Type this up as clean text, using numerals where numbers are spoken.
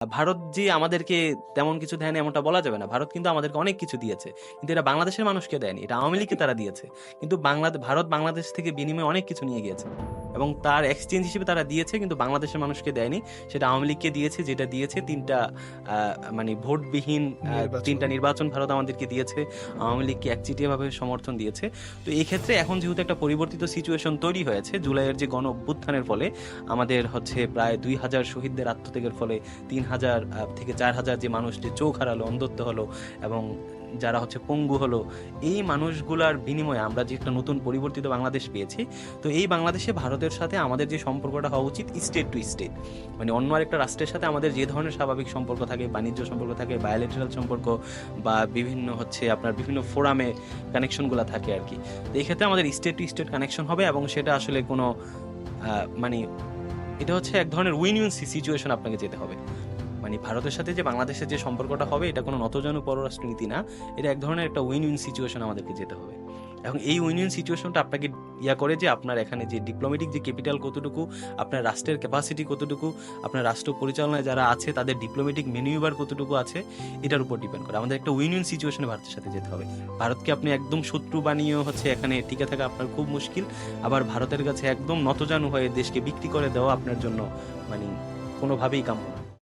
ভারত যে আমাদেরকে তেমন কিছু দেয়নি এমনটা বলা যাবে না। ভারত কিন্তু আমাদেরকে অনেক কিছু দিয়েছে। কিন্তু এটা বাংলাদেশের মানুষকে দেয়নি। এটা আওয়ামী লীগকে তারা দিয়েছে। কিন্তু ভারত বাংলাদেশ থেকে বিনিময়ে অনেক কিছু নিয়ে গিয়েছে। এবং তার এক্সচেঞ্জ হিসেবে তারা দিয়েছে, কিন্তু বাংলাদেশের মানুষকে দেয়নি। সেটা আওয়ামী লীগকে দিয়েছে, যেটা দিয়েছে ৩টা মানে ভোটবিহীন নির্বাচন। ৩টা নির্বাচন ভারত আমাদেরকে দিয়েছে। আওয়ামী লীগকে একচেটিয়াভাবে সমর্থন দিয়েছে। তো এই ক্ষেত্রে এখন যেহেতু একটা পরিবর্তিত সিচুয়েশন তৈরি হয়েছে জুলাইয়ের যে গণ অভ্যুত্থানের ফলে, আমাদের হচ্ছে প্রায় ২,০০০ শহীদদের আত্মত্যাগের ফলে ৩,০০০ থেকে ৪,০০০ যে মানুষ যে চোখ হারালো, অন্ধত্ব হলো, এবং যারা হচ্ছে পঙ্গু হলো, এই মানুষগুলার বিনিময়ে আমরা যে একটা নতুন পরিবর্তিত বাংলাদেশ পেয়েছি। তো এই বাংলাদেশে ভারতের সাথে আমাদের যে সম্পর্কটা হওয়া উচিত স্টেট টু স্টেট, মানে অন্য আরেকটা রাষ্ট্রের সাথে আমাদের যে ধরনের স্বাভাবিক সম্পর্ক থাকে, বাণিজ্য সম্পর্ক থাকে, বায়োলেটারাল সম্পর্ক, বা বিভিন্ন হচ্ছে আপনার বিভিন্ন ফোরামে কানেকশনগুলো থাকে আর কি। তো এই ক্ষেত্রে আমাদের স্টেট টু স্টেট কানেকশন হবে, এবং সেটা আসলে কোনো মানে এটা হচ্ছে এক ধরনের উইন উইন সিচুয়েশন আপনাকে যেতে হবে। মানে ভারতের সাথে যে বাংলাদেশের যে সম্পর্কটা হবে, এটা কোনো নতজানু পররাষ্ট্রনীতি না, এটা এক ধরনের একটা উইন উইন সিচুয়েশন আমাদেরকে যেতে হবে। এবং এই উইন উইন সিচুয়েশনটা আপনাকে করে যে আপনার এখানে যে ডিপ্লোম্যাটিক যে ক্যাপিটাল কতটুকু, আপনার রাষ্ট্রের ক্যাপাসিটি কতটুকু, আপনার রাষ্ট্র পরিচালনায় যারা আছে তাদের ডিপ্লোম্যাটিক ম্যানিউভার কতটুকু আছে, এটার উপর ডিপেন্ড করে। আমাদের একটা উইন উইন সিচুয়েশনে ভারতের সাথে যেতে হবে। ভারতকে আপনি একদম শত্রু বানিয়েও হচ্ছে এখানে টিকে থাকা আপনার খুব মুশকিল। আবার ভারতের কাছে একদম নতজানু হয়ে দেশকে বিক্রি করে দেওয়া আপনার জন্য মানে কোনোভাবেই কাম্য না।